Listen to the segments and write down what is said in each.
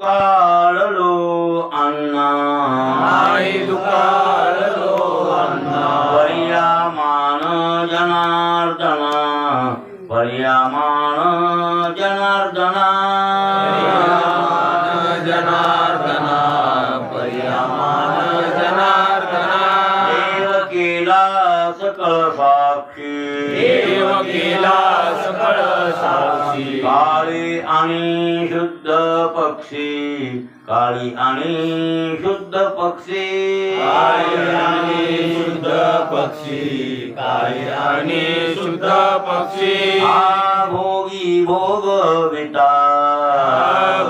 काळलो अन्ना नाही दुकाळलो अन्ना पर्यामान जनार्दना पर्यामान जनार्दना जनार्दना पर्यामान जनार्दना देव केला सकळ साक्षी देव केला सकळ साक्षी काळी आणि शुद्ध पक्षी काळी आणि शुद्ध पक्षी काळी आणि शुद्ध पक्षी काळी आणि शुद्ध पक्षी हा भोगी भोगविता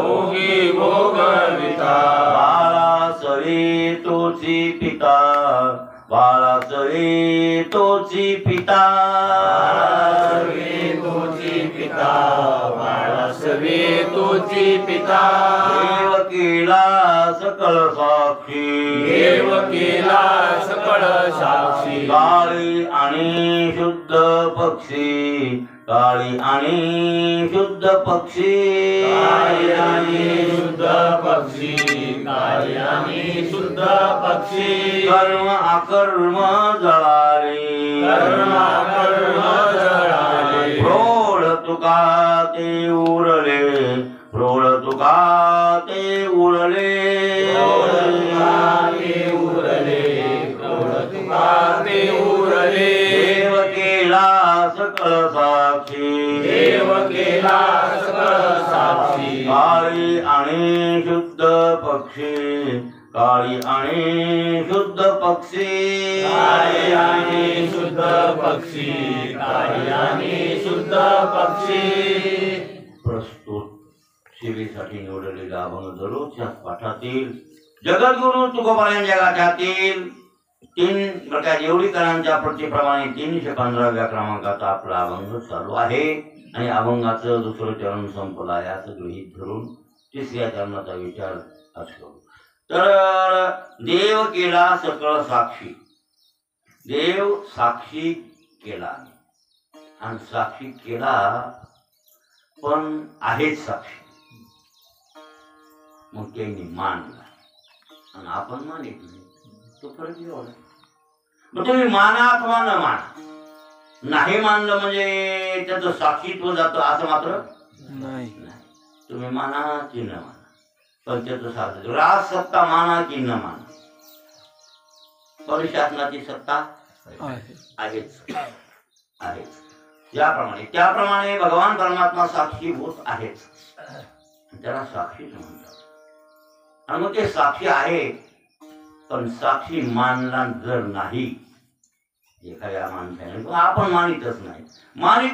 भोगी भोगविता बाळा सरी तोची पिता बाळा सरी तोची पिता सर्वे तोची पिता बाळा सर्वे तोची पिता देव केला सकळ साक्षी देव केला सकळ साक्षी काळी आणि शुद्ध पक्षी काळी आणि शुद्ध पक्षी काळी आणि शुद्ध पक्षी काळी आणि शुद्ध पक्षी कर्म अकर्म जळाले कर्म कर्म जळाले प्रौढ तुका ते उरले प्रौढ तुका ते उरले ते उरले ते उरले देव केला सकळ साक्षी देव केला सकळ साक्षी काळी आणि शुद्ध पक्षी काळी आणि शुद्ध पक्षी काळी आणि शुद्ध पक्षी काळी आणि शुद्ध पक्षी प्रस्तुत सेवेसाठी निवडलेल्या अभंग दररोजच्या पाठातील जगद्गुरु तुकोबारायण जगाच्यातील 3 प्रकार येवळीकरांच्या प्रतीप्रमाणे 315व्या क्रमांकाचा आपला अभंग चालू आहे आणि अभंगाचं दुसरं चरण संपलं आहे असं गृहीत धरून तिसऱ्या चरणाचा विचार असतो. तर देव केला सकळ साक्षी देव साक्षी केला आणि साक्षी केला पण आहेच साक्षी मग त्यांनी मानला आणि आपण मानित नाही तो फरक एवढा. मग तुम्ही माना अथवा न माना नाही मानलं म्हणजे त्याचं साक्षीत्व जातं असं मात्र नाही तुम्ही माना की न माना पण त्याचं साक्षी राज सत्ता माना की न माना पण शासनाची सत्ता आहेच आहेच त्याप्रमाणे भगवान परमात्मा साक्षीभूत आहेच त्याला साक्षीच म्हणतात. आणि मग ते साक्षी आहे पण साक्षी मानला जर नाही एखाद्या माणसाने आपण मानितच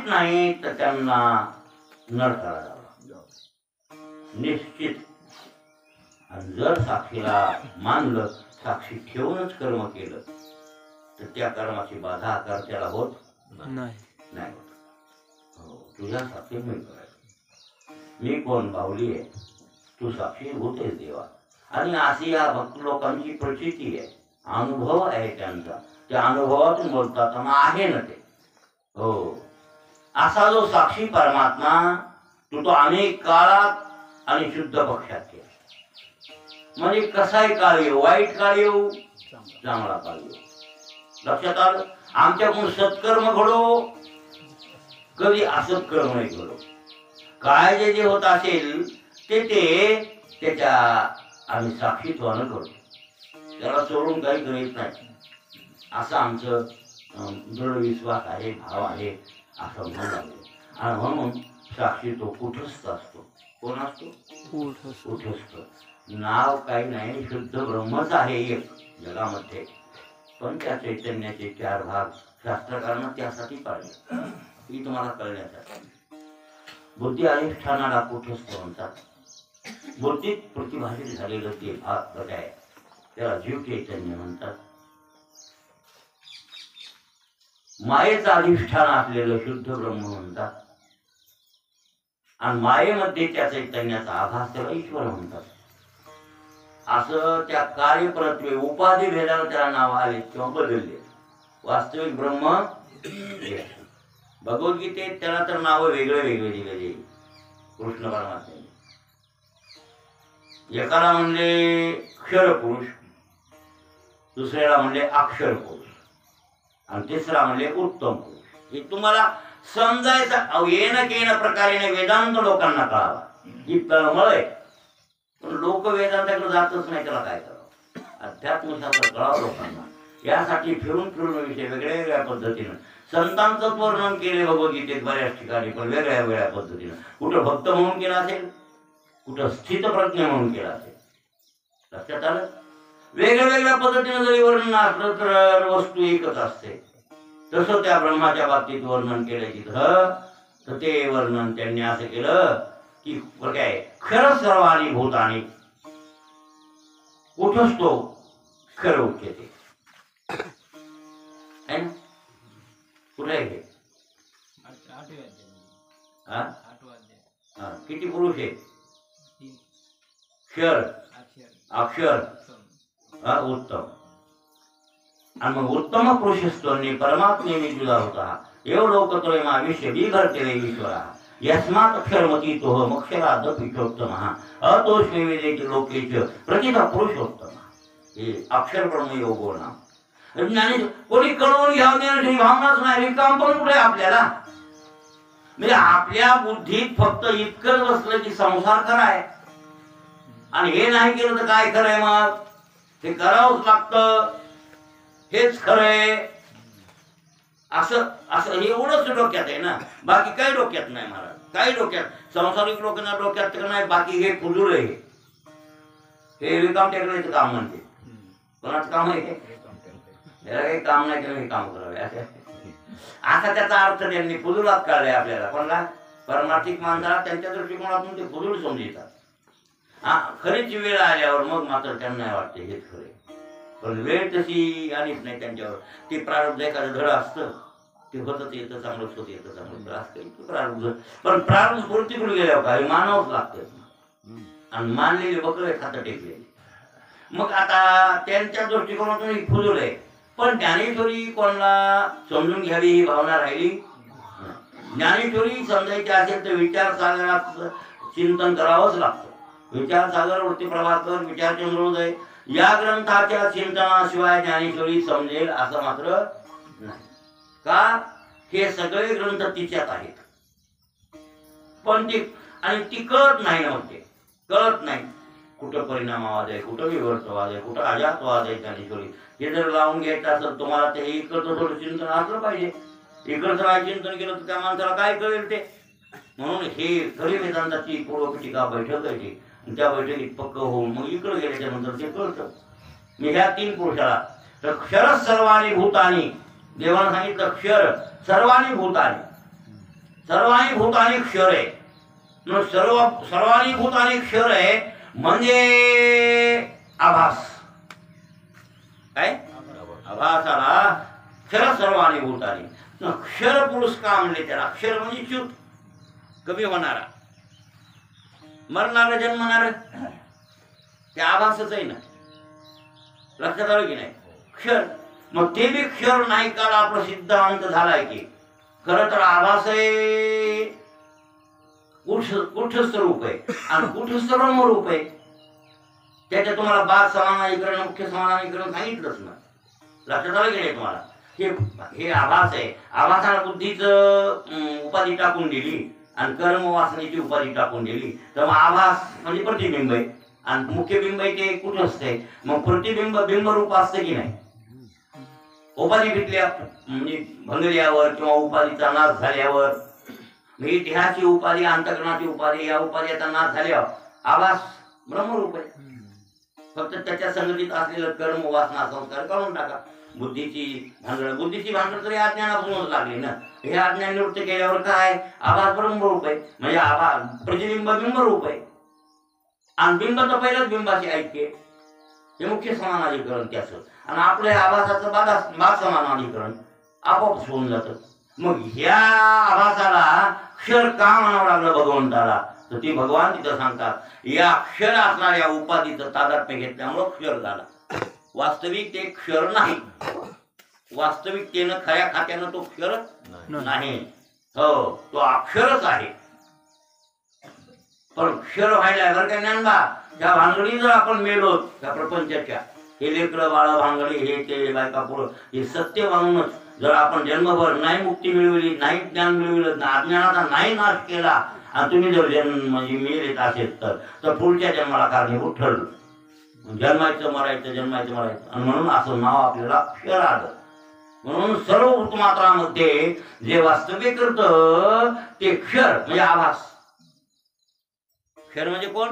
नाही तर त्यांना नरकाला जावं निश्चित. आणि जर साक्षीला मानलं साक्षी ठेवूनच कर्म केलं तर त्या कर्माची बाधा कर्त्याला होत नाही होत. तुझ्या साक्षी मी करायचं मी कोण बाहुली आहे तू साक्षी होतेस देवा. आणि अशी या भक्त लोकांची प्रचिती आहे अनुभव आहे त्यांचा त्या अनुभवातून बोलतात मग आहे ना ते हो. असा जो साक्षी परमात्मा तो अनेक काळात आणि शुद्ध पक्षात केला. म्हणजे कसाही काळ येऊ वाईट काळ येऊ चांगला काळ येऊ लक्षात आलं. आमच्याकडून सत्कर्म घडो कधी असत्कर्म नाही घडो. काय जे होत असेल ते त्याच्या आम्ही साक्षीत्वानं करतो त्याला सोडून काही करीत नाही असं आमचं दृढ विश्वास आहे भाव आहे असं म्हणून लागले. आणि म्हणून साक्षी तो कुठस्थ असतो. कोण असतो कुठस्थ. नाव काही नाही शुद्ध ब्रह्मच आहे एक जगामध्ये पण त्या चैतन्याचे 4 भाग शास्त्रकारांना त्यासाठी पाळले ही तुम्हाला कळण्यासाठी. बुद्धी अधिष्ठानाला कुठस्थ म्हणतात. बुद्धीत प्रतिभाषित झालेलं ते भाग आहे त्याला जीव चैतन्य म्हणतात. मायेचं अधिष्ठान असलेलं शुद्ध ब्रह्म म्हणतात आणि मायेमध्ये त्या चैतन्याचा आभास त्याला ईश्वर म्हणतात. असं त्या कार्यप्रत्वे उपाधी भेदाला त्याला नाव आले किंवा बदलले. वास्तविक ब्रह्म भगवद्गीतेत त्याला तर नाव वेगळे वेगळे दिलेले कृष्ण परमात्म्याने. एकाला म्हणले क्षर पुरुष, दुसऱ्याला म्हणले अक्षर पुरुष, आणि तिसरा म्हणले उत्तम पुरुष. हे तुम्हाला समजायचं येणं केणं प्रकारे वेदांत लोकांना कळावा. ही तळमळ आहे, पण लोक वेदांताकडे जातच नाही. त्याला काय करावं? अध्यात्मशास्त्र कळावं लोकांना. यासाठी फिरून फिरून विषय वेगळ्या वेगळ्या पद्धतीनं संतांचंच वर्णन केले भगवद्गीतेत बऱ्याच ठिकाणी, पण वेगळ्या वेगळ्या पद्धतीनं. कुठं भक्त म्हणून केलं असेल, कुठं स्थितप्रज्ञ म्हणून केलं असेल. लक्षात आलं? वेगळ्या वेगळ्या पद्धतीनं जरी वर्णन असलं तर वस्तू एकच असते. तसं त्या ब्रह्माच्या बाबतीत वर्णन केलं तिथं, तर ते वर्णन त्यांनी असं केलं की काय खरं सर्वानी भूतानी कुठंच तो खरं उच्यते. है ना? कुठे आहे हे? किती पुरुष आहे? क्षर, अक्षर, उत्तम. आणि मग उत्तम पुरुषस्तोन्नी परमात्मेने जुदा होता एव लोकत्रयमा विश्व बिभर्ते ईश्वरा यस्मात् अक्षरमती तो मक्षराद पिठोत्तम अतोष्मी वेदेति लोकेच प्रतिथ पुरुषोत्तम. हे अक्षर ब्रह्म योगो नाम. ज्ञानी कोणी कळवून घ्यावं देण्याची भावनाच नाही. रिकाम पण कुठे आपल्याला? म्हणजे आपल्या बुद्धीत फक्त इतकंच बसलं की संसार कराय, आणि हे नाही केलं तर काय खरंय? मग ते करावंच लागतं, हेच खरंय. असं असं एवढंच डोक्यात आहे ना, बाकी काही डोक्यात नाही महाराज. काही डोक्यात संसारिक लोकांना डोक्यात तर नाही, बाकी हे फुजूळ आहे. हे रिकाम टेकण्याचं काम म्हणते. कोणाचं काम आहे? याला काही काम नाही तर हे काम करावे असा त्याचा अर्थ त्यांनी फुजूलात काढलाय आपल्याला. कोणाला? परमार्थिक माणसाला त्यांच्या दृष्टिकोनातून ते फुजूळ समजतात. हा, खरीच वेळ आल्यावर मग मात्र त्यांना वाटते हेच खरे. पण वेळ तशी आलीच नाही त्यांच्यावर. ते प्रारब्ध एखादं धड असतं, ते होतच येतं, चांगलंच होत येतं, चांगलं त्रास करतो प्रारब्ध. पण प्रारब्ध स्फूर्तीकडे गेल्यावर काही मानावंच लागतं, आणि मानलेले बकरे खातं टेकलेले. मग आता त्यांच्या दृष्टिकोनातून ही फुजूल आहे. पण ज्ञानेश्वरी कोणाला समजून घ्यावी ही भावना राहिली. ज्ञानेश्वरी समजायची असेल तर विचारसागरात चिंतन करावंच लागतं. विचारसागर, वृत्ती प्रभाकर, विचारचंद्रोदय या ग्रंथाच्या चिंतनाशिवाय ज्ञानेश्वरी समजेल असं मात्र नाही. का? हे सगळे ग्रंथ तिच्यात आहेत, पण ती आणि ती कळत नाही ना. मग ते कळत नाही कुठं परिणामवाद आहे, कुठं विवर्तवाद आहे, कुठं अजातवाद आहे. ज्ञानेश्वरी हे जर लावून घ्यायचं असेल तुम्हाला ते इकडचं थोडं चिंतन असलं पाहिजे. इकडचं नाही चिंतन केलं तर त्या माणसाला काय कळेल ते? म्हणून हे खरी वेदांताची पूर्वपीठिका बैठक आहे. त्या बैठकीत पक्क होऊन मग इकडं गेल्याच्या नंतर ते कळतं. मी ह्या तीन पुरुषाला तर क्षर सर्वानी भूतानी, देवानं सांगितलं क्षर सर्वानी भूतानी. सर्वानी भूतानी क्षर आहे. सर्वानी भूतानी क्षर आहे म्हणजे आभास. काय? आभासाला क्षर सर्वानी भूतानी. क्षर पुरुष का म्हणले त्याला? अक्षर म्हणजे च्युत, कमी होणारा, मरणार, जन्मणार, ते आभासच आहे ना. लक्षात आलं की नाही? क्षर. मग ते बी क्षर नाही काल आपला सिद्धांत झालाय की खरं तर आभास आहे, कुठस्थ रूप आहे, आणि कुठस्थ ब्रह्मरूप आहे. त्याच्या तुम्हाला बाद समानाधिकरण, मुख्य समानाधिकरण सांगितलंच ना. लक्षात आलं की नाही तुम्हाला? हे आभास आहे. आभासाला बुद्धीचं उपाधी टाकून दिली आणि कर्म वासनेची उपाधी टाकून दिली, तर मग आभास म्हणजे प्रतिबिंब आहे, आणि मुख्य बिंब आहे ते कुठं असते? मग प्रतिबिंब बिंबरूप असतं की नाही? उपाधी भेटल्या म्हणजे भंगल्यावर किंवा उपाधीचा नाश झाल्यावर, म्हणजे देहाची उपाधी, अंतकरणाची उपाधी, या उपाधीचा नाश झाल्यावर आभास ब्रह्मरूप आहे. फक्त त्याच्या संगतीत असलेलं कर्म वासना संस्कार काढून टाका. बुद्धीची भांडण तरी अज्ञानापासूनच लागली ना. हे अज्ञान निवृत्त केल्यावर काय? आभास ब्रह्मरूप आहे, म्हणजे आभास प्रतिबिंब बिंबरूप आहे. आणि बिंब तर पहिलंच बिंबाचे ऐक्य, हे मुख्य समानाधिकरण त्याचं. आणि आपल्या आभासाचं बाद समानाधिकरण आपोआप होऊन जातं. मग ह्या आभासाला क्षर का म्हणावं लागलं भगवंताला? तर ती भगवान तिथं सांगतात, या क्षर असणाऱ्या उपाधीचं तादात्म्य घेतल्यामुळं क्षर झाला. वास्तविक ते क्षर नाही. वास्तविकतेनं खऱ्या खात्यानं तो क्षर नाही. हो, तो अक्षरच आहे. पण क्षर व्हायला जर काय ज्ञानबा त्या भानगडी जर आपण मेलो त्या प्रपंचाच्या, हे लेकरं बाळ भानगडी हे ते बायका पुरं हे सत्य मानूनच जर आपण जन्मभर नाही मुक्ती मिळवली, नाही ज्ञान मिळवलं, अज्ञानाचा नाही नाश केला आणि तुम्ही जर जन्म म्हणजे मिळत असेल तर पुढच्या जन्माला कारणीभूत ठरलं. जन्मायचं मरायचं जन्मायचं मरायचं आणि म्हणून असं नाव आपल्याला अक्षर आलं. म्हणून सर्व भूतमात्रामध्ये जे वास्तव्य करतं ते क्षर म्हणजे आभास. क्षर म्हणजे कोण?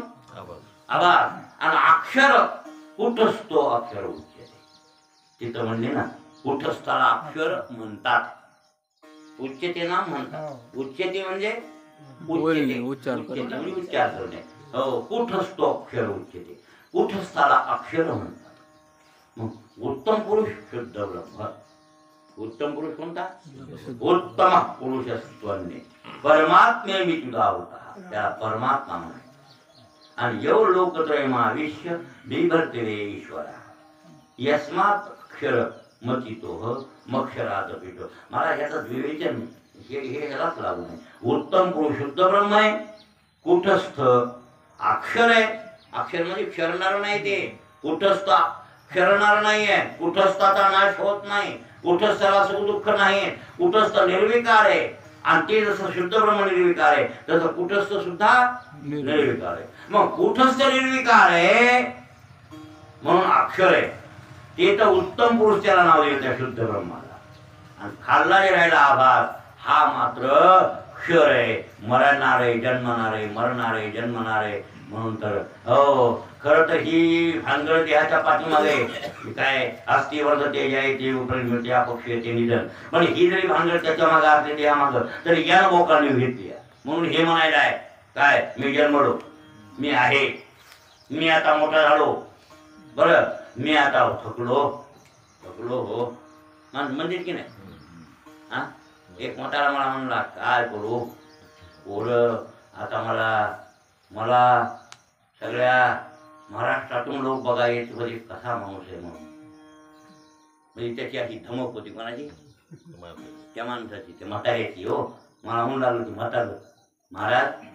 आभास. आणि अक्षर कुठस्थो अक्षर उच्यते. तिथं म्हणले ना कुठस्थाला अक्षर म्हणतात. उच्यते ना म्हणतात. उच्यते म्हणजे उच्चार करणे. हो, कुठस्थो अक्षर उच्यते. कुठस्थाला अक्षर म्हणतात. मग उत्तम पुरुष शुद्ध ब्रह्म. उत्तम पुरुष कोणता? उत्तम पुरुषस्त्वन्ने परमात्मे मी तुझा होता, त्याला परमात्मा म्हणे. आणि यौ लोकत्रयमाविश्य बिभर्ते रे ईश्वरा यस्मात् अक्षर मतितो मक्षरात पिठो. मला याचं विवेचन हे ह्यालाच लागू नाही. उत्तम पुरुष शुद्ध ब्रह्म आहे, कुठस्थ अक्षर आहे. अक्षर म्हणजे क्षरणार नाही, ते कुठस्थ क्षरणार नाहीये. कुठस्थाचा नाश होत नाही, कुठस्थाला सुख दुःख नाही, कुठस्थ निर्विकार आहे. आणि ते जसं शुद्ध ब्रह्म निर्विकार आहे तसं कुठस्थ सुद्धा निर्विकार आहे. मग कुठस्थ निर्विकार आहे म्हणून अक्षर आहे, ते तर उत्तम पुरुष त्याला नाव दिलं त्या शुद्ध ब्रह्माला. आणि खाल्ला जे राहिला आभास हा मात्र क्षर आहे, मरणार आहे जन्मणार आहे, मरणार आहे जन्मणार आहे. म्हणून तर हो खरं तर ही भानगड देहाच्या पाठीमागे काय अस्ति वर्धते जयते उपरिमिते अपक्ष येते निधन. पण ही जरी भानगड त्याच्या मागे असली देहामागं तरी यानं बोकांनी घेतली. म्हणून हे म्हणायला आहे काय, मी जन्मलो, मी आहे, मी आता मोठा झालो, बरं मी आता थकलो हो म्हणतील की नाही. हा एक मोठा मला म्हणला काय करू पोरं आता मला सगळ्या महाराष्ट्रातून लोक बघा येत म्हणजे कसा माणूस आहे म्हणून. म्हणजे त्याची अशी धमक होती कोणाची, त्या माणसाची, त्या म्हाताऱ्याची. हो मला म्हणून लागलं की म्हातारं महाराज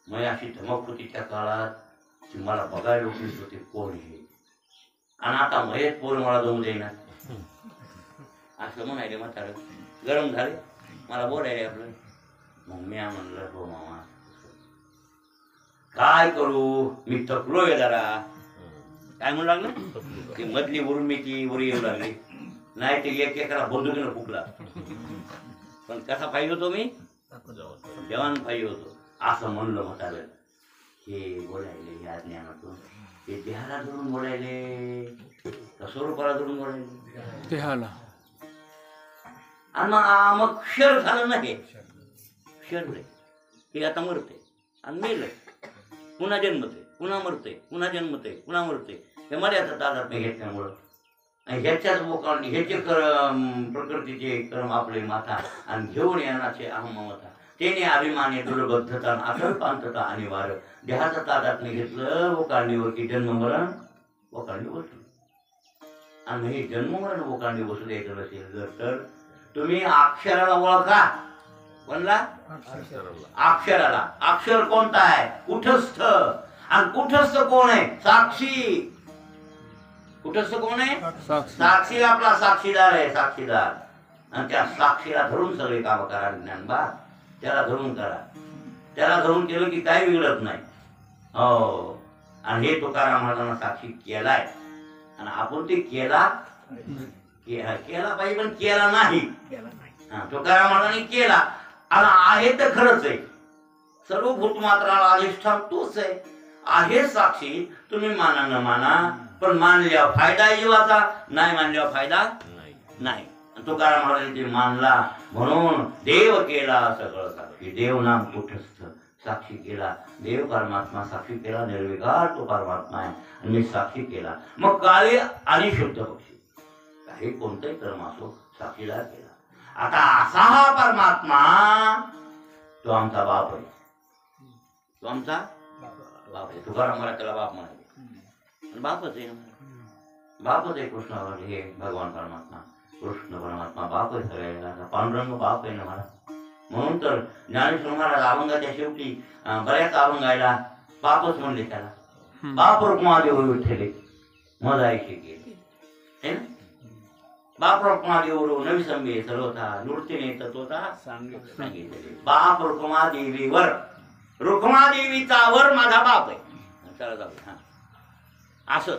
मग अशी धमक होती त्या काळात, मला बघायला लोक येत होते कोण हे, आणि आता महेश पोर मला जाऊन देईना असं म्हणायले. म्हातारं गरम झाले, मला बोलायले आपलं. मग मी म्हणलं हो मामा काय करू, मी थकलोय जरा. काय म्हणू लागलं, ती मधली उर्मीची उरी येऊ लागली, नाही ते एक एकाला बंदुकीनं फुकला. पण कसा पाहिजे होतो मी, जवान पाहिजे होतो असं म्हणलं. म्हातारं हे बोलायले या ज्ञानातून, ते देहाला धरून बोलायले का स्वरूपाला धरून बोलायले देहाला. आणि मग क्षर झालं नाही, क्षरले हे आता मरते आणि मेलं, पुन्हा जन्मते, पुन्हा मरते, पुन्हा जन्मते, पुन्हा मरते. हे मर्यादा दादा घेतल्यामुळं आणि ह्याच्याच बोकांनी ह्याचे प्रकृतीचे कर्म आपले माथा आणि घेऊन येण्याचे अहममता त्याने अभिमाने दुर्बद्धता अकल्पांतता अनिवार्य देहाचा तादात्म्य घेतलं वोकांडीवर की जन्म मरण वोकांडी बसलं. आणि हे जन्म मरण वोकांडी बसू द्यायचं नसेल तर तुम्ही अक्षराला ओळखा. कोणला? अक्षराला. अक्षर कोणता आहे? कुठस्थ. आणि कुठस्थ कोण आहे? साक्षी. कुठस्थ कोण आहे? साक्षी आपला साक्षीदार आहे, साक्षीदार. आणि त्या साक्षीला धरून सगळे काम करा. ज्ञानबा त्याला धरून करा, त्याला धरून केलं की काही बिघडत नाही. हो आणि हे तुकाराम महाराजांना साक्षी केलाय आणि आपण ते केला पाहिजे पण केला नाही. तुकाराम महाराजांनी केला आणि आहे तर खरंच आहे. सर्व भूतमात्राला अधिष्ठान तोच आहे साक्षी. तुम्ही माना न माना पण मानल्यावर फायदा आहे जीवाचा, नाही मानल्यावर फायदा नाही. तुकाराम महाराजांनी मानला म्हणून देव केला सगळं साक्षी. देव नाम कुठस्थ साक्षी केला. देव परमात्मा साक्षी केला. निर्विकार तो परमात्मा आहे आणि मी साक्षी केला. मग काळे आणि शुद्ध पक्षी काही कोणतंही कर्म असो साक्षीदार केला. आता असा हा परमात्मा तो आमचा बाप आहे. तो आमचा बाप आहे. तुकाराम महाराज त्याला बाप म्हणाले. बापच आहे, बापच आहे कृष्ण. हे भगवान परमात्मा कृष्ण परमात्मा बाप आहे सगळ्याला. पांडुरंग बाप आहे ना मला. म्हणून तर ज्ञानेश्वर महाराज अभंगाच्या शेवटी बऱ्याच अभंगायला बापच म्हणले त्याला. बाप रुक्मादेव विठ्ठले मजायचे गेले है ना. बाप रुक्मादेव नवी संबे सर्वथा नृत्यने तत्वता सांगितले. बाप रुक्मादेवीवर रुक्मादेवीचा वर माझा बाप आहे. चला जाऊ. हा असं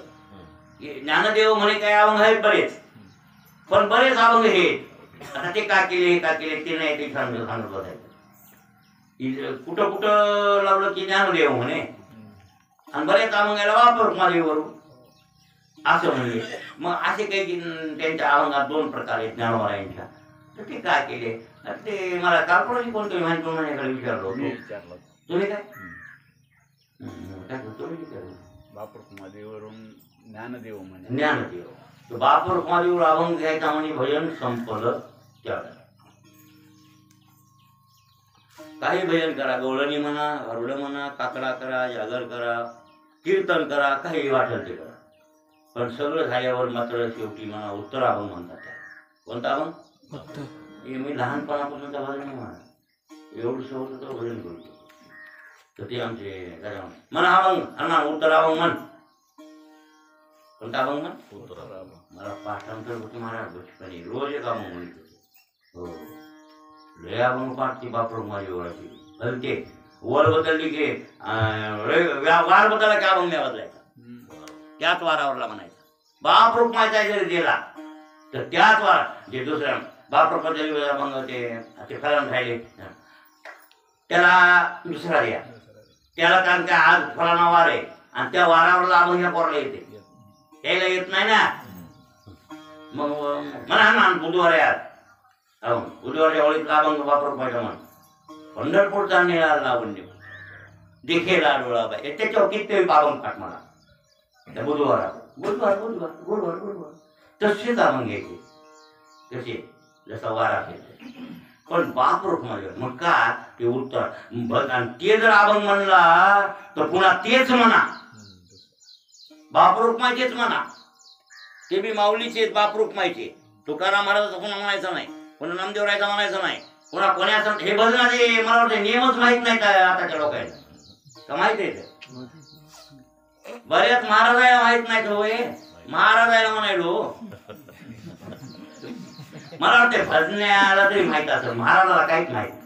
ज्ञानदेव म्हणे काय अभंग आहेत बरेच, पण बरेच अभंग हे आता ते का केले ते नाही ते सांगत बसायचं. कुठं कुठं लावलं की ज्ञानदेव म्हणे आणि बरेच अभंगाला बाप रुक्मादेवीवर असं म्हणले. मग असे काही त्यांच्या अभंगात दोन प्रकार आहेत ज्ञानोबरायांच्या. तर ते काय केले ते मला कालपणाची कोणतरी माहिती माझ्याकडे विचारलं होतं. तुम्ही काय तुम्ही विचारलं बाप रुक्मादेववरून ज्ञानदेव म्हणे. ज्ञानदेव तो बाप रुक्मादेवीवर अभंग घ्यायचा म्हणजे भजन संपलं त्यावेळेला. काही भजन करा, गवळणी म्हणा, हरवडं म्हणा, काकडा करा, जागर करा, कीर्तन करा, काही वाटेल ते करा, पण सगळं झाल्यावर मात्र शेवटी म्हणा उत्तर अभंग म्हणतात. कोणता अभंग? हे मी लहानपणापासूनचा भजन नाही म्हणा, एवढं होतं तर भजन करतो. तर ते आमचे म्हणा अभंग म्हणा उत्तर अभंग म्हण. कोणता अभंग म्हण? उत्तर अभंग. मला पाठांतर होते महाराज बचपणी रोज एक अभंग म्हणत होते. हो लय अभंग पाठते बाप रुक्मादेवीवराची. भलते वर बदलली की वार बदलला की अभंग नाही बदलायचा, त्याच वारावरला म्हणायचा. बाप रुक्माचा जरी दिला तर त्याच वार जे दुसऱ्या बाप रुक्माचा अभंग ते फलन राहिले त्याला दुसरा द्या. त्याला कारण काय आज फलाना वार आहे आणि त्या वारावरला अभंग ह्या पोरला येते, त्याला येत नाही ना. मग म्हणा ना बुधवार आहे आज बुधवारच्या होळीतला अभंग बाप रुक्माचा म्हण. पंढरपूरचा निळा लावण्य देखेला डोळा बाई त्याच्यावर किती अभंग पाठ म्हणा. त्या बुधवार बुधवार बुधवार गुरुवार गुरुवार तसेच अभंग घ्यायचे तसे जसा वार असेल. पण बाप रुक्मादेव मग का ते उत्तर आणि ते जर अभंग म्हणला तर पुन्हा तेच म्हणा बाप रुक्माचेच म्हणा. ते बी माऊलीचे बाप रुक्मायचे. तुकाराम महाराजाचा पुन्हा म्हणायचं नाही, पुन्हा नामदेवरायचा म्हणायचं नाही, पुन्हा कोणाचं हे भजनाचे मला वाटतं नियमच माहित नाही काय आताच्या लोकांना का माहित आहे. बऱ्याच महाराजाला माहित नाही होय. महाराजाला म्हणायलो मला वाटतं भजनाला तरी माहित असेल, महाराजाला काहीच माहित नाही.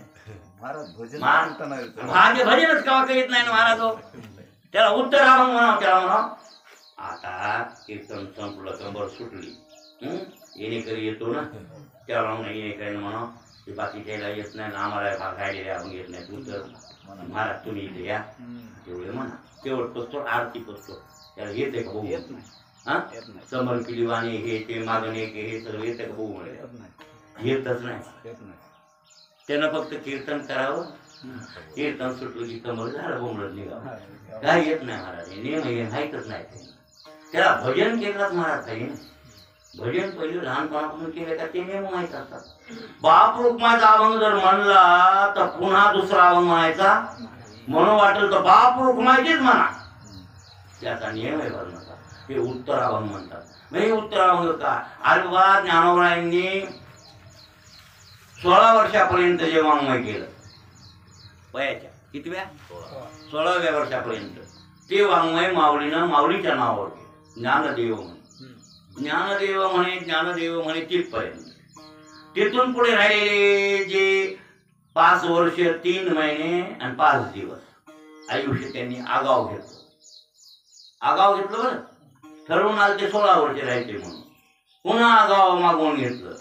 भजनच केव्हा करीत नाही महाराज. त्याला उत्तर अभंग म्हणावं. त्याला म्हणावं आता कीर्तन संपलं कंबर सुटली येणेकरी येतो ना त्याला म्हणा येणेकरी म्हणावं ते बाकी त्याला येत नाही ना आम्हाला गाडीला अभंग येत नाही. तू तर महाराज तुम्ही इथे या तेवढे म्हणा. तेवढं पसतो आरती पसतो त्याला येते का बघू. येत नाही हा समर किली वाणी हे ते मागणे हे सगळं येते का बघू म्हणे. येतच नाही. त्यानं फक्त कीर्तन करावं. कीर्तन सुटलं की कमर झालं बोंबलत निघावं. काय येत नाही महाराज. नियम हे माहीतच नाही. त्याला भजन केलंच महाराज काही भजन पहिले लहानपणापासून केले का ते नियम माहीत असतात. बाप रुक्माचा अभंग जर म्हणला तर पुन्हा दुसरा अभंग म्हणायचा. म्हणून वाटेल तर बाप रुक्माचेच म्हणा. त्याचा नियम आहे भजनाचा. हे उत्तर अभंग म्हणतात. म्हणजे उत्तर अभंग का अरे बा ज्ञानोबरायांनी 16 वर्षापर्यंत जे वाङ्मय केलं वयाच्या कितव्या 16व्या वर्षापर्यंत ते वाङ्मय माऊलीनं माऊलीच्या नावावर केलं. ज्ञानदेव म्हणे ज्ञानदेव म्हणे तिथपर्यंत. तिथून पुढे राहिलेले जे 5 वर्ष 3 महिने आणि 5 दिवस आयुष्य त्यांनी आगाव घेतलं बरं. ठरवून आलं ते 16 वर्ष राहायचे म्हणून पुन्हा आगाव मागवून घेतलं.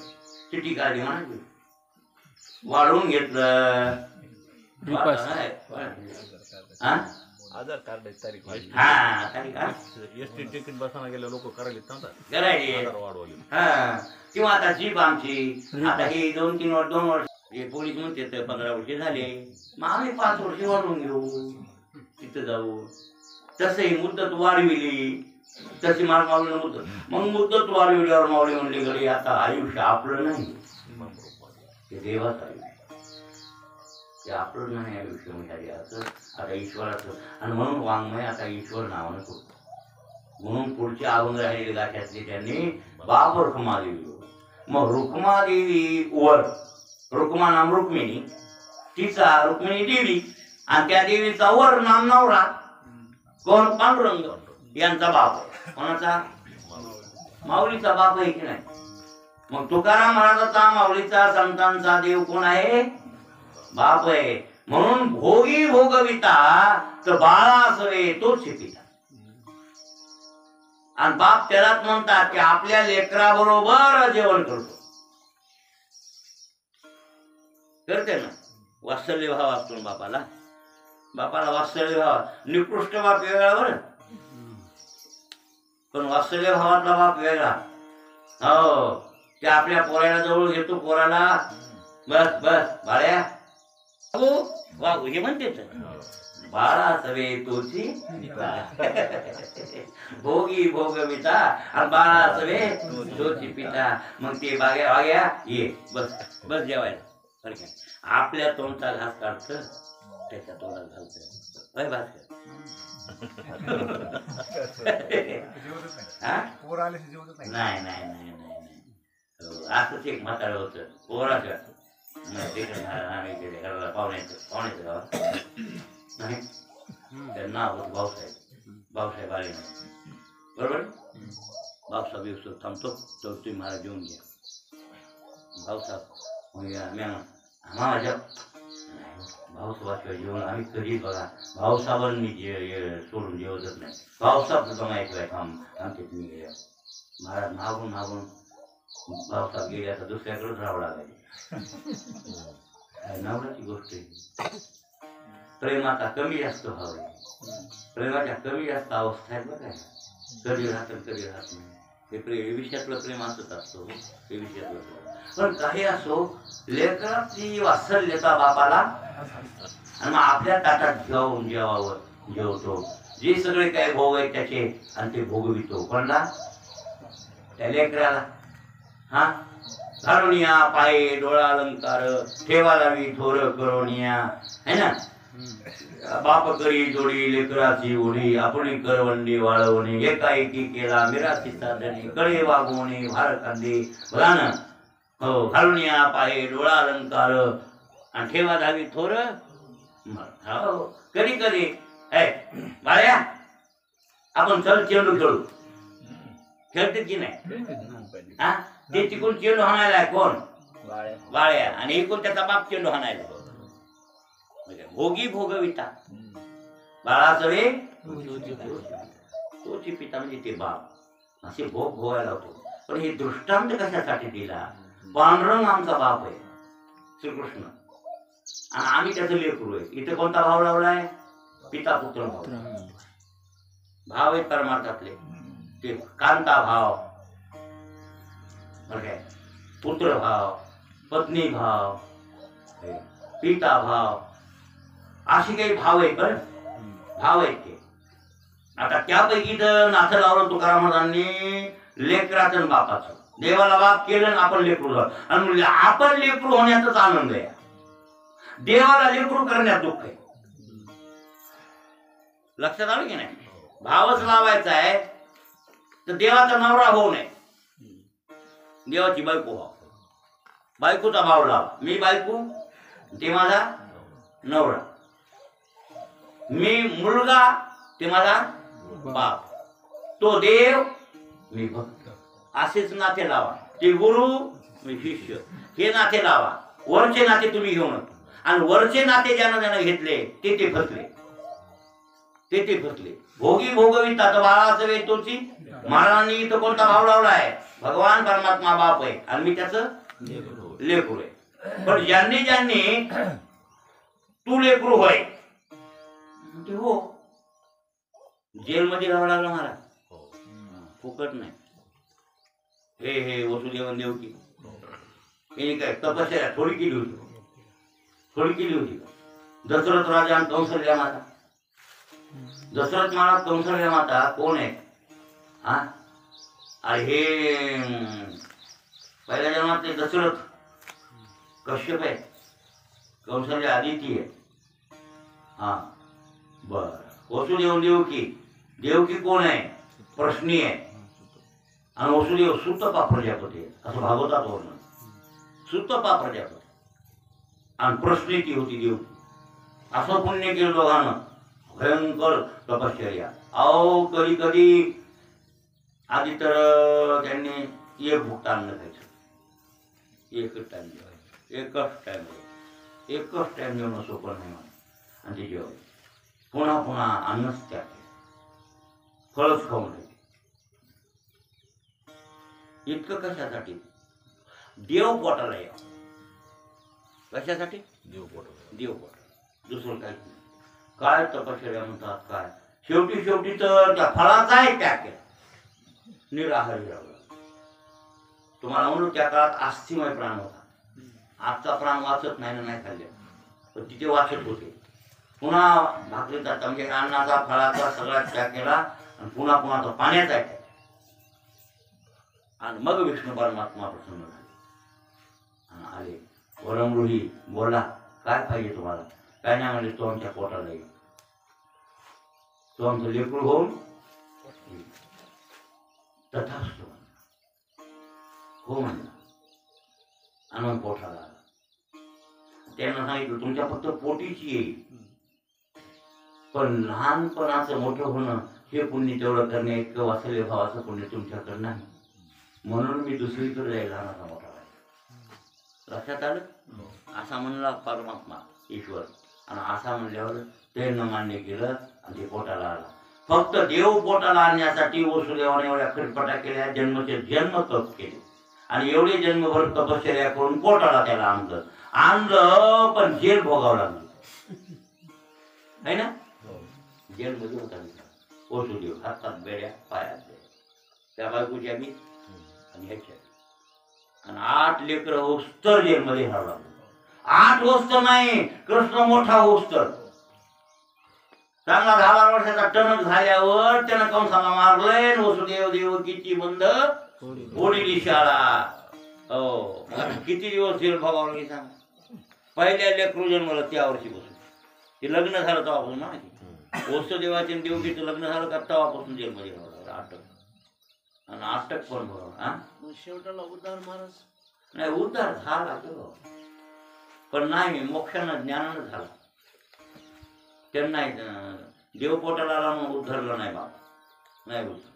चिठी काढली म्हणा वाढवून घेतलं. आधार कार्ड तारीख एसटी तिकीट बसायला गेले लोक करायला किंवा आता जीप आमची आता हे 2 वर्ष हे पोलीस म्हणते 15 वर्ष झाले मग आम्ही 5 वर्ष वाढवून घेऊ तिथं जाऊ. तसंही मुदत वाढविली तशी माऊलीनं मुदत मग मुदत वाढविल्यावर माऊली म्हणले घरी आता आयुष्य आपलं नाही ते देवाचं आयुष्य ते आपलं नाही आयुष्य म्हणजे असं आता ईश्वराचं. आणि म्हणून वाङ्मय आता ईश्वर नावानं करतो. म्हणून पुढचे अभंग राहिलेले गाठ्यातले त्यांनी बाप रुक्मादेवी. मग रुक्मादेवी वर रुक्मा नाम रुक्मिणी तिचा रुक्मिणी देवी आणि त्या देवीचा वर नाम नवरा कोण? पांडुरंग यांचा बाप आहे. कोणाचा? माऊलीचा बाप आहे की नाही? मग तुकाराम महाराजाचा, माऊलीचा, संतांचा देव कोण आहे? बाप आहे. म्हणून भोगी भोगविता तर बाळा असवे तोच पिता. आणि बाप त्यालाच म्हणतात की आपल्या लेकराबरोबर जेवण करतो. करते ना, वात्सल्य भाव असतो बापाला. बापाला वात्सल्य भाव, निकृष्ट बाप वेगळा बरं, पण वात्सल्य भावातला बाप वेगळा. हो, ते आपल्या पोराला जवळ घेतो, पोराला बस बस बाळ्या वागू हे म्हणते. बाळा सवे तोची भोगी भोगविता आणि बाळा सवे तोची पिता. मग ते बाग्या बाग्या ये बस बस जेवायला. आपल्या तोंडचा घास काढत त्याच्या तोंडात घालत. नाही नाही नाही नाही, असंच एक म्हातारं होतं पोराचं. पाहुण्याचं गावात नाही, त्याचं नाव होतं भाऊसाहेब आले नाही. बरोबर, भाऊसाहेब दिवस थांबतो तर तुम्ही मला जेवून घ्या. भाऊसाहेब माझ्या भाऊसाहेबाशिवाय जेवण आम्ही कधी बघा, भाऊसाहेबांनी सोडून जेवतच नाही. भाऊसाहेब जमायशिवाय आमच्या तुम्ही गेल्या. महाराज मागून मागून भाऊसाहेब गेले, आता दुसऱ्याकडेच राहावं लागायचं. नवराची गोष्ट आहे. प्रेमाचा कमी जास्त भाव आहे, प्रेमाच्या कमी जास्त अवस्था आहेत बघा. कधी राहत कधी राहत नाही. हे विषयातलं प्रेम असत असतो, हे विषयातलं प्रेम. पण काही असो, लेकराची वात्सल्यता बापाला, आणि मग आपल्या ताटात घेऊन जेवावं जेवतो. जे सगळे काय भोग आहेत त्याचे आणि ते भोगवितो. कोणला? त्या लेकराला. हा, घालुनिया पाये डोळा अलंकार, ठेवा लावी थोर करोनिया, है ना. बाप करी जोडी लेकराची ओढी, आपण करवंडी वाळवणे, एकाएकी केला मिराची साधने, कळे वागवणे भार कांदे. बघा ना, हो, घालुनिया पाये डोळा अलंकार आणि ठेवा लावी थोर. हो, कधी कधी बाळ्या आपण चल चेंडू खेळू. खेळते की नाही? हा, ते तिकडून चेंडू हाणायला कोण? बाळ्या. आणि इकडून त्याचा बाप चेंडू हाणायला. भोगी भोगविता बाळाचं वे तोची पिता, म्हणजे ते बाप असे भोग भोगायला होतो. पण हे दृष्टांत कशासाठी दिला? पांडुरंग आमचा बाप आहे, श्रीकृष्ण, आणि आम्ही त्याचं लेकरू आहे. इथे कोणता भाव लावलाय? पिता पुत्र भाव. भाव आहेत परमार्थातले ते कांता भाव, पुत्र भाव, पत्नी भाव, पिता भाव, असे काही भाव आहेत. बरं, भाव आहेत ते. आता त्यापैकी तर नाथं लावलं तुकाराम महाराजांनी लेकराचं आणि बापाचं. देवाला बाप केलं आणि आपण लेकरू झालो, आणि आपण लेकरू होण्याचाच आनंद आहे. देवाला लेकरू करण्यात दुःख आहे. लक्षात आलं की नाही? भावच लावायचा आहे तर देवाचा नवरा होऊ नये, देवाची बायको व्हावं. बायकोचा भाव लावा. मी बायको, ते माझा नवरा. मी मुलगा, ते माझा बाप. तो देव, मी भक्त. असेच नाते लावा. ते गुरु, मी शिष्य. हे नाते लावा. वरचे नाते तुम्ही घेऊ नका. आणि वरचे नाते ज्यानं ज्यानं घेतले ते फसले, ते फसले. भोगी भोगविता तर बाळाचं वे तोची. महाराजांनी इथं कोणता भाव लावला आहे? भगवान परमात्मा बाप आहे आणि मी त्याचं लेकरू आहे. पण ज्यांनी ज्यांनी तू लेकरू होय ते हो, जेलमध्ये राहावं लागलं महाराज, फुकट नाही. हे वसुदेवन देवकी हे काय तपस्या थोडी केली होती. दशरथ राजा आणि कौशल्या माता. दशरथ महाराज कौशल्या माता कोण आहे? हा, आणि हे पहिल्या जन्मातले दशरथ कश्यप आहे, कौशल्या आदिती आहे. हा, बर. वसुदेव देवकी कोण आहे? प्रश्नी आहे. आणि वसुदेव सुतपा प्रजापती आहे, असं भागवतात वर्णन. सुतपा प्रजापती आणि प्रश्नी ती होती देवकी. असं पुण्य केलं दोघांना. भयंकर तपश्चर्या. अहो कधी कधी आधी तर त्यांनी एक भुकटा अन्न खायचं, एकच टाइम जेवायचं, एकच टाइम जेवण सोपं नाही मला. आणि ते जेवायचं पुन्हा पुन्हा अन्नच त्याग केलं, फळच खाऊन घ्यायचे. इतकं कशासाठी? देव पोटाला या. कशासाठी? देव पोटाला. देव पोटाला, दुसरं काहीच नाही. काय तपश्चर्या म्हणतात काय, शेवटी तर त्या फळाचाही त्याग केला, निराहारी राहिला. तुम्हाला म्हणून त्या काळात अस्थिमय प्राण होता. आजचा प्राण वाचत नाही ना, नाही खाल्ले, पण तिथे वाचत होते. पुन्हा भाकरीचा म्हणजे अन्नाचा फळाचा सगळा त्याग केला आणि पुन्हा पुन्हा तो पाण्याचा त्याग. आणि मग विष्णू परमात्मा प्रसन्न झाले आणि आले. वरमृही बोला, काय पाहिजे तुम्हाला? काय नाही म्हणजे तो आमच्या पोटाला येईल, तो आमचं लेकरू होऊन तथास्तु हो म्हणला. आणि मग पोटाला आला. त्यांना सांगितलं तुमच्या फक्त पोटीची येईल, पण लहानपणाचं मोठं होणं हे पुण्य तेवढं करणे इतकं वासले भावाचं पुण्य तुमच्याकडे नाही, म्हणून मी दुसरीकडे जायला लहानाचा मोठा व्हायचा. लक्षात आलं? असा म्हणला परमात्मा ईश्वर. आणि असा म्हणल्यावर ते न मान्य केलं आणि ते पोटाला आला. फक्त देव पोटाला आणण्यासाठी वसुदेवाने एवढ्या खटपटा केल्या, जन्मचे जन्म तप केले आणि एवढे जन्मभर तपश्चर्या करून पोटाला त्याला आणलं पण जेल भोगावं लागलं. आहे ना? जेलमध्ये होता वसुदेव, हातात बेड्या पायात बेड्या, त्या बायकोची आम्ही आणि ह्याच्या. आणि 8 लेकरं होस्तर जेलमध्ये राहावं लागलं. 8 होस्तर नाही, कृष्ण मोठा होस्तर. चांगला 10 वर्षाचा टणक झाल्यावर त्यानं कंसाला मारलंय. वसुदेव देवकीची बंद ओढीली शाळा. हो, किती दिवस जेल भोगावं लागली सांग. पहिल्या लेकरू जन्मला त्या वर्षी बसून ते लग्न झालं तेव्हापासून माहिती. वसुदेवाचे देवकीचं लग्न झालं का तेव्हापासून जेलमध्ये राहावं लागलं. अटक आणि अटक पण बरोबर. शेवटाला उद्धार महाराज नाही, उद्धार झाला पण नाही, मोक्षानं ज्ञानानं झाला. त्यांना देवपोटाला म्हणून उद्धरलं नाही बाबा, नाही उद्धर.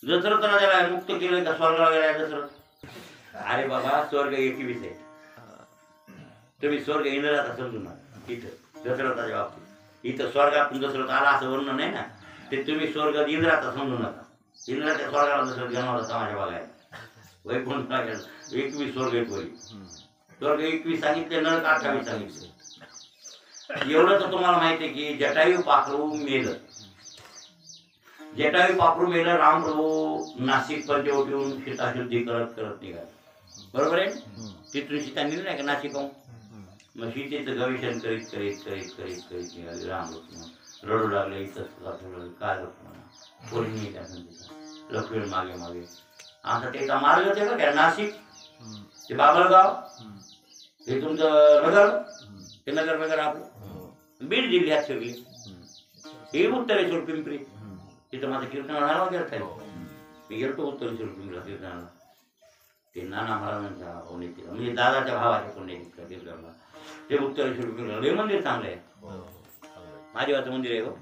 दशरथला त्याला मुक्त केलं का स्वर्गाला गेलाय दशरथ? अरे बाबा स्वर्ग 21 आहे. तुम्ही स्वर्ग इंद्राचा समजू ना. तिथं दशरथाच्या बाबतीत इथं स्वर्गातून दशरथ आला असं वर्णन नाही ना. ते तुम्ही स्वर्ग इंद्राचा समजू नका. इंद्राच्या स्वर्गाला दशरथ जन्माला तमाशा बघायला. वैकुंठ 21 स्वर्ग एक वरी. स्वर्ग 21 सांगितले, नरक 28 सांगितले. एवढं तर तुम्हाला माहिती आहे की जटायू पाखरू मेलं. जटायू पाखरू मेलं. रामप्रभू नाशिक पंचवटीहून सीताशुद्धी करत निघाले. बरोबर आहे? तिथून सीता निघली नाही का नाशिकहून. मग सीतेचं गवेषण करीत करीत करीत करीत करीत निघाले. राम लक्ष्मण रडू लागले. इथं काय लक्ष्मण कोणी नाही त्या संधीचा. लक्ष्मण मागे मागे असा त्याचा मार्ग होते का? नाशिक ते बाबळगाव हे तुमचं नगर, ते नगर आपलं बीड जिल्ह्यात सगळी हे उत्तरेश्वर पिंपरी. तिथं माझं कीर्तनाला गेलं. मी गेलतो उत्तरेश्वर पिंपरीला कीर्तनाला. ते नाना महाराजांच्या पुण्यतिथीला म्हणजे दादाच्या भावाच्या पुण्यतिथीला कीर्तनाला. ते उत्तरेश्वर पिंपरीला लय मंदिर चांगलं आहे. महादेवाचं मंदिर आहे हो,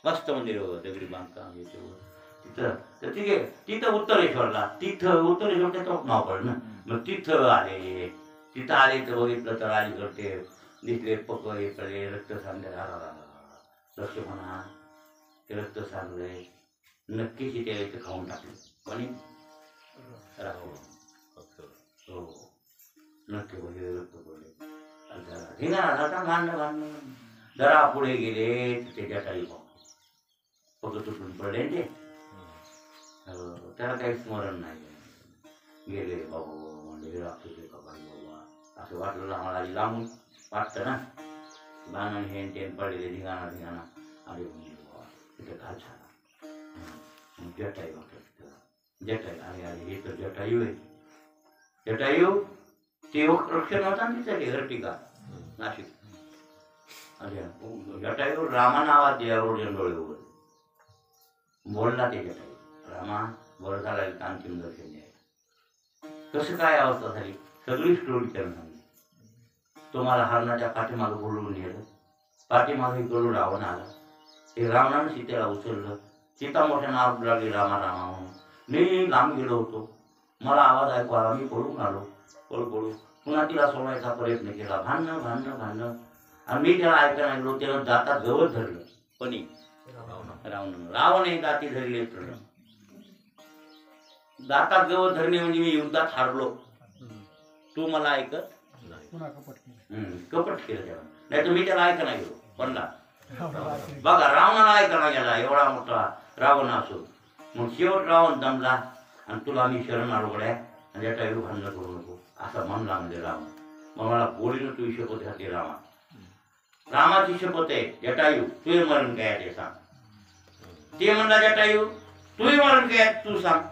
मस्त मंदिर आहे, दगडी बांधकाम तिथं. तर ठीक आहे, तिथं उत्तरेश्वरला, तिथं उत्तरेश्वर त्याचं नाव पडलं. मग तिथं आले. तिथं आले तर बघितलं तर अलीकडे दिसले पकळे कळे रक्त सांगले. लक्ष म्हणा ते रक्त सांगलंय. नक्कीच ते इथे खाऊन टाकले. कोणी राखो हो नक्की म्हणजे रक्त पडले. जरा पुढे गेले ते जटायू फक्त तुटून पडले ते. त्याला काही स्मरण नाही. गेले बाबू म्हणजे राक्षस का बाबा असं वाटलं आम्हाला. लांबून वाटतं ना बाण हे टेन पडलेले धिंगाणा अरे बाबा तिथे घाल झाला. जटायू जटायू अरे अरे हे तर जटायू आहे. जटायू ते रक्षण होता ना तिथे हरटिका नाशिक. अरे जटायू रामाना आवाज दिला रोडन डोळे उघडले. बोलला ते जटायू रामा बरं झाला अंतिम दर्शन द्यायला. कसं काय अवस्था झाली सगळी स्टोरी त्यांना सांगितली. तुम्हाला हरणाच्या पाठीमागं बोलवून नेलं. पाठीमागे इकडून रावण आला. ते रावणानं सीतेला उचललं. सीता मोठ्या नाव लागली रामा रामा म्हणून. मी लांब गेलो होतो, मला आवाज ऐकू आला, मी पळून आलो. पळू पुन्हा तिला सोडायचा प्रयत्न केला, भांडणं आणि मी त्याला ऐकायला गेलो. त्यानं दातात गवत धरलं. कोणी? रावण हे दाती धरले. दातात गवत धरणे म्हणजे मी युद्धात हारलो. तू मला ऐकत कपट केलं त्याला. नाही तर मी त्याला ऐकायला गेलो. म्हणला बघा, रावणाला ऐकायला गेला, एवढा मोठा रावण असो. मग शेवट रावण दमला आणि तुला मी शरण आलो गड्या, आणि याच्या एवढं भांडण करू नको असं म्हणला म्हणजे रावण. मग मला गोळीनं तू शपथ घातली रामा. रामाची शपथ आहे जटायू, तुझे मरण काय ते सांग. ते म्हणला जटायू तुझे मरण काय तू सांग.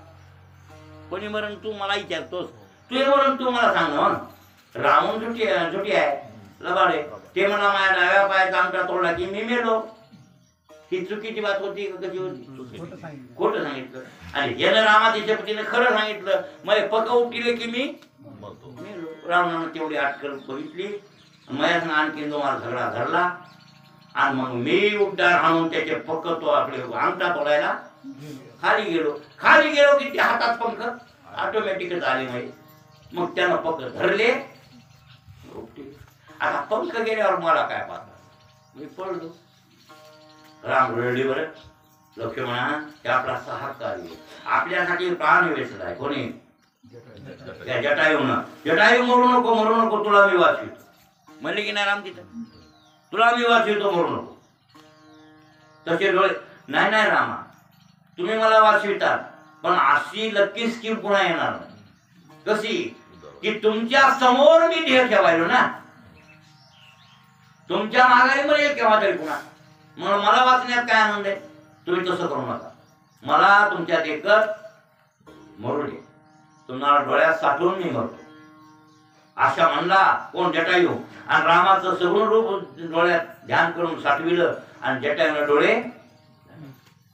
कोणी मरण तू मला विचारतोस, तुझे मरण तू मला सांग. मग रावण झुटी आहे, लबाडे. ते म्हणा माझ्या डाव्या पायाचा अंगठा तोडला की मी मेलो. ही चुकीची बात होती का कशी होती? खोटं सांगितलं. आणि ज्यानं रामाच्या शपथीनं खरं सांगितलं, मग पक उठले की मी मेलो. रावणानं तेवढी अटकल बघितली. माझ्या आणखीन तुम्हाला झगडा धरला आणि मग मी उड्डाण आणून त्याचे पक्क तो आपले अंगठा तोडायला खाली गेलो की त्या हातात पंख ऑटोमॅटिकच आले नाही. मग त्यानं पक्क धरले. आता पंख गेल्यावर मला काय पाहता, मी पडलो. राम रडली बरं. लक्ष्मणा ते आपला सहकारी आपल्यासाठी प्राण वेचलाय. कोणी? त्या जटायू मरू नको तुला मी वाचवितो म्हणले की नाही राम तिथं, तुला मी वाचवितो मरू नको. तसे डोळे नाही रामा, तुम्ही मला वाचवितात पण अशी लक्की स्कीम पुन्हा येणार नाही. कशी? की तुमच्या समोर मी ध्येय ठेवायलो ना, तुमच्या माघारी मिळेल केव्हा तरी पुन्हा. म्हणून मला वाचण्यात काय आनंद आहे. तुम्ही तसं करू नका. मला तुमच्यात एकच मरू दे, तुम्हाला डोळ्यात साठवून मी मरतो अशा म्हणला. कोण? जटायू. आणि रामाचं सगुण रूप डोळ्यात ध्यान करून साठविलं आणि जटायूला डोळे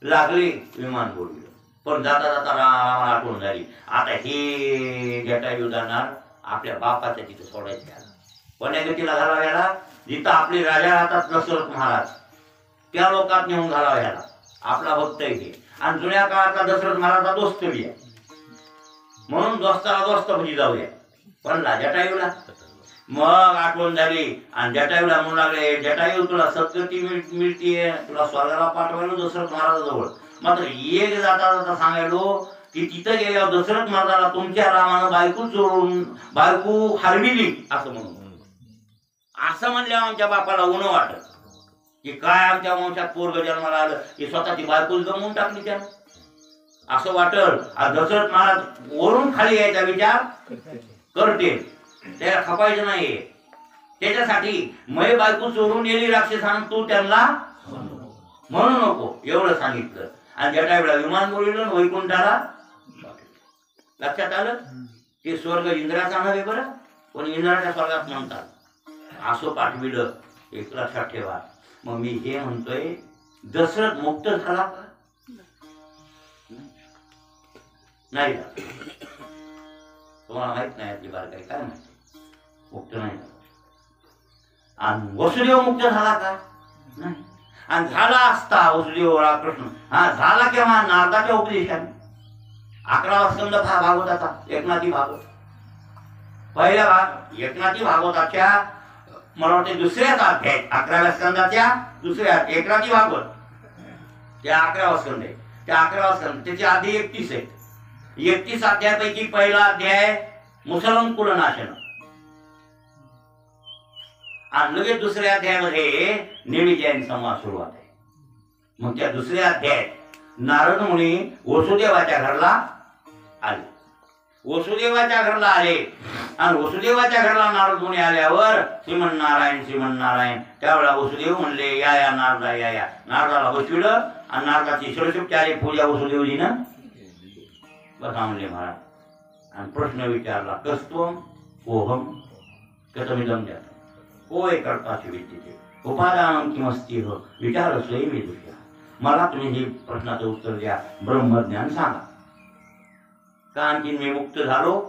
लागले. विमान बोललं. पण जाता रामाला आठवण झाली, आता हे जटायू जाणार आपल्या बापाच्या तिथे सोडायचं. कोण्या गतीला घालावा याला? जिथं आपले राजा राहतात दशरथ महाराज, त्या लोकात नेऊन घालावा याला. आपला भक्त आहे आणि जुन्या काळातला दशरथ महाराजचा दोस्त बी आहे. म्हणून दोस्ताला दोस्त भजी जाऊया. पण जटायूला मग आठवण झाली आणि जटायूला म्हणू लागले, जटायू तुला सद्गती मिळतीये, तुला स्वर्गाला पाठवायलो दशरथ महाराजाजवळ. मात्र एक जाता सांगायलो की तिथं गेल्यावर दशरथ महाराजाला तुमच्या रामानं बायको चोरून बायको हरविली असं म्हणून. असं म्हणल्यावर आमच्या बापाला उणं वाटत की काय आमच्या वंशात पोरग जन्माला आलं की स्वतःची बायकोच गमवून टाकली त्यानं असं वाटल. दशरथ महाराज वरून खाली यायचा विचार करते, त्याला खपायचं नाही. त्याच्यासाठी मै बायको चोरून गेली राक्षसानं, तू त्यांना म्हणू नको एवढं सांगितलं. आणि जटायूला विमान बोलवलं वैकुंठाला. लक्षात आलं? ते स्वर्ग इंद्राचा नव्हे बरं, पण इंद्राच्या स्वर्गात म्हणतात. असं पाठविलं. एक लक्षात ठेवा. मग मी हे म्हणतोय, दशरथ मुक्त झाला का? नाही झाला. तुम्हाला माहित नाही यातली बारकाई काय माहिती. मुक्त नाही झाला. आणि वसुदेव मुक्त झाला का? नाही. आणि झाला असता वसुदेव कृष्ण, हा झाला केव्हा? नारदाच्या उपदेशाने. 11वा स्कंद भागवताचा एकनाथी भागवत. पहिला भाग एकनाथी भागवताच्या मला वाटते दुसऱ्याचा अध्याय, 11व्या स्कंदाच्या दुसऱ्या एकनाथी भागवत त्या 11वा स्कंद आहे. त्या 11वा स्कंद त्याचे अध्याय 31 आहेत. 31 अध्यायापैकी पहिला अध्याय मुसलम कुलनाशन आणि लगेच दुसऱ्या अध्यायामध्ये निमिजयन संवाद सुरुवात आहे. मग त्या दुसऱ्या अध्यायात नारद मुनी वसुदेवाच्या घरला आले. वसुदेवाच्या घरला आले आणि वसुदेवाच्या घरला नारद मुनी आल्यावर श्रीमन नारायण त्यावेळेला वसुदेव म्हणले, या नारदा या. नारदाला बसविलं आणि नारदाची षोडशोपचारी पूजा वसुदेवजीनं बसा म्हणले महाराज. आणि प्रश्न विचारला, कस्त्वम ओहम कथमिदम द्या. होय कर्ताची विद्यते उपादान किमस्ती हो विचार स्वयं दुष्या. मला तुम्ही हे प्रश्नाचं उत्तर द्या, ब्रह्मज्ञान सांगा. का आणखी मी मुक्त झालो?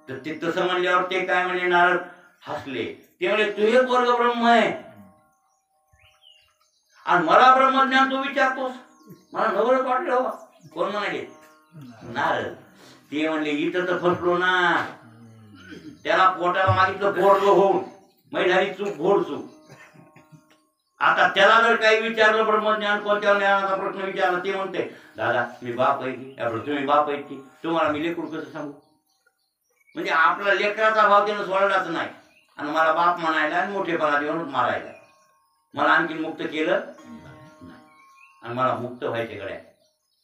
तर ते तसं म्हणल्यावर ते काय म्हणजे नारद हसले. ते म्हणजे तुझे वर्ग ब्रह्म आहे आणि मला ब्रह्मज्ञान तू विचारतोस, मला नवरच वाटलं हो. कोण म्हणाले? नारद. ते म्हणले इथं तर फसलो ना, त्याला पोटाला मागितलं पोरग होऊन, मै झाली चूक, घोड चूक. आता त्याला जर काही विचारलं ब्रह्मज्ञान कोणत्या ज्ञानाचा प्रश्न विचारला, ते म्हणते दादा मी बाप आहे की, तुम्ही बाप आहेत की, तुम्हाला मी लेकरू कसं सांगू? म्हणजे आपला लेकराचा भाव त्यानं सोडलाच नाही आणि मला बाप म्हणायला आणि मोठेपणा देऊन मारायला. मला आणखी मुक्त केलं नाही आणि मला मुक्त व्हायचे गड्या.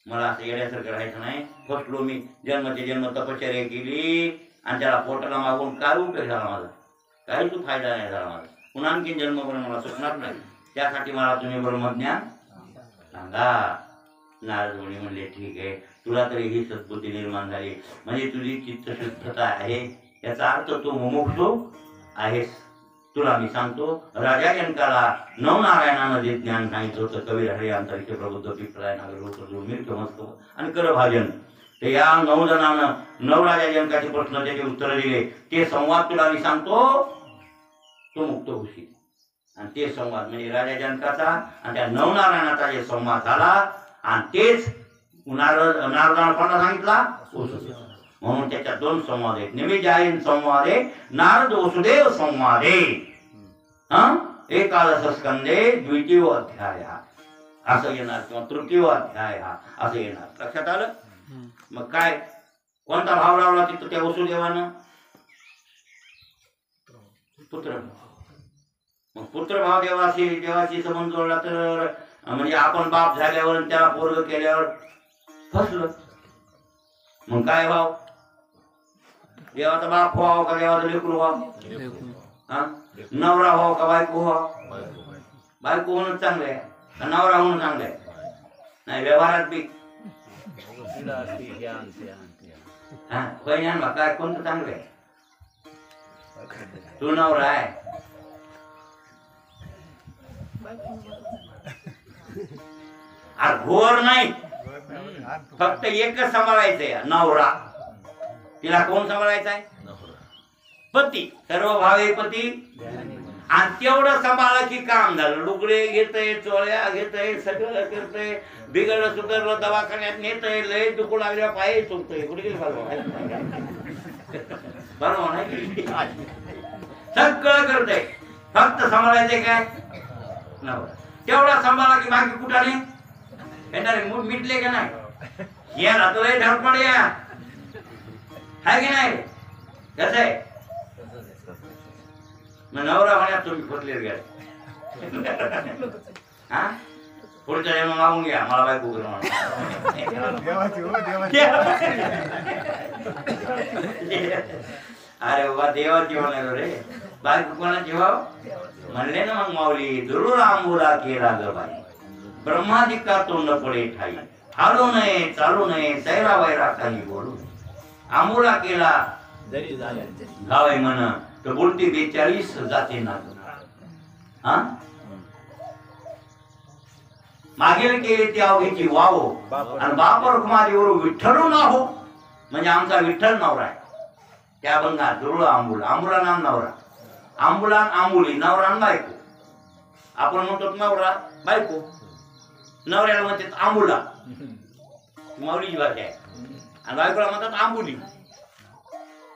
मला असं येण्यासारखं राहायचं नाही. फसलो मी, जन्मते जन्म तपश्चर्या केली आणि त्याला पोटाला मागून काय उपयोग झाला माझा? काही तू फायदा नाही झाला माझा. पुन्हा आणखीन जन्म पण मला सुटणार नाही. त्यासाठी मला तुम्ही ब्रह्मज्ञान सांगा. नारद मुनी म्हणले ठीक आहे, तुला तरी ही सद्बुद्धी निर्माण झाली, म्हणजे तुझी चित्तशुद्धता आहे, याचा अर्थ तू मुमुक्षु आहेस. तुला मी सांगतो, राजा जनकाला नवनारायणानं जे ज्ञान सांगितलं होतं, कबीर हरी अंतरिक्ष प्रबुद्ध पिपळाय नागर आणि कर भाजन, ते या 9 जणांना 9 राजा जनकाचे प्रश्न त्याचे उत्तर दिले. ते संवाद तुला मी सांगतो, तो मुक्त होशील. आणि ते संवाद म्हणजे राजा जनकाचा आणि त्या नवनारायणाचा जे संवाद झाला, आणि तेच नारदानं कोणाला सांगितला? म्हणून त्याच्यात 2 संवाद आहेत. निमिजायन संवादे नारद वसुदेव संवादे एकादश स्कंदे द्वितीय अध्याय असं येणार, किंवा तृतीय अध्याय असं येणार. लक्षात आलं? मग काय कोणता भाव लावला तिथं त्या वसुदेवानं? पुत्र. मग पुत्रभाव देवाशी संबंध जोडला तर म्हणजे आपण बाप झाल्यावर त्याला पोरग केल्यावर फसलं. मग काय भाव? देवाचा बाप व्हावं का देवाचं लेकरू व्हावं? नवरा व्हावं का बायको व्हावं? बायको होणं चांगलं आहे का नवरा होणं चांगलं आहे? नाही, व्यवहारात बी काय कोणतं चांगलं आहे? तू नवरा आहे, घोर नाही, फक्त एकच सांभाळायचंय नवरा. तिला कोण सांभाळायचा आहे? पती. सर्व भावे पती. आणि तेवढं सांभाळलं की काम झालं. लुगडे घेतय, चोळ्या घेतय, सगळं करतय, बिघडलं सुधारलं दवाखान्यात नेतय, लय दुखू लागल्या पाय चुकतय, कुठे गेली बरोबर नाही? सगळं करतय, फक्त सांभाळायचंय काय? नवरा. तेवढा सांभाळला की बाकी कुठाने येणारे मूठ मिटले का नाही? याला तर लय धडपड या आहे की नाही? कसं आहे मग नवरा होण्यात तुम्ही फसले गेले. हा, पुढच्या जन्म मागून घ्या मला बायको करून. अरे बाबा देवाची होणार रे, बायको कोणाची व्हाव म्हणले ना. मग माऊली दुरुळ आंबोला केला ग बाई, ब्रह्मादिका तोंड पडे ठाई, हालू नये चालू नये सैरा वैरा काही बोलू. आंबोला केला गावाय म्हण तर बोलती 42 जाते ना. मागेल केले ते अवघेची वावो आणि बापर कुमारीवर विठ्ठलू ना हो, म्हणजे आमचा विठ्ठल नवरा आहे. त्या अभंगात दुरुळ आंबुला, आंबुला नाम नवरा, आंबुला आंबुली, नवरा बायको. आपण म्हणतो नवरा बायको, नवऱ्याला म्हणतात आंबुला, माऊलीची भाषा आहे. आणि बायकोला म्हणतात आंबुली.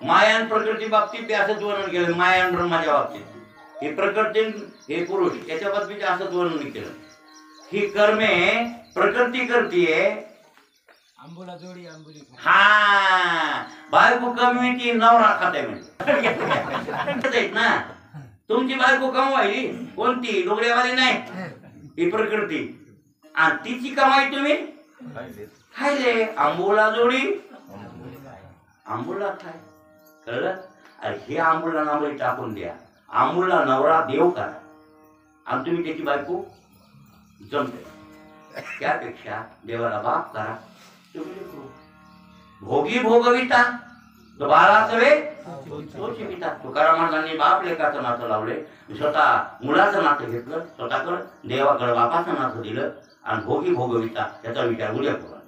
मायान प्रकृती बाबतीत ते असंच वर्णन केलं. मायान ब्रह्माच्या बाबतीत हे प्रकृती, हे पुरुष, याच्या बाबतीत असंच वर्णन केलं. ही कर्मे प्रकृती करतीये, आंबुला जोडी आंबुली. हा, बायको कमी ती नवरा खाते म्हणजे ना. तुमची बायको कमवायली कोणती? लुगड्यावाली नाही, ही प्रकृती. आणि तिची कमाई तुम्ही खायले. आंबोला जोडी आंबोला खाय, कळलं? अरे हे आंबोला नाव टाकून द्या, आंबोला नवरा देव करा आणि तुम्ही त्याची बायको जमते. त्यापेक्षा देवाला बाप करा. भोगी भोगविता तो बाळाचं वे तोची पिता. तुकाराम महाराजांनी बाप लेकाचं नातं लावले, स्वतः मुलाचं नातं घेतलं, स्वतःकडं देवाकडं बापाचं नातं दिलं आणि भोगी भोगविता याचा विचार उद्या करा.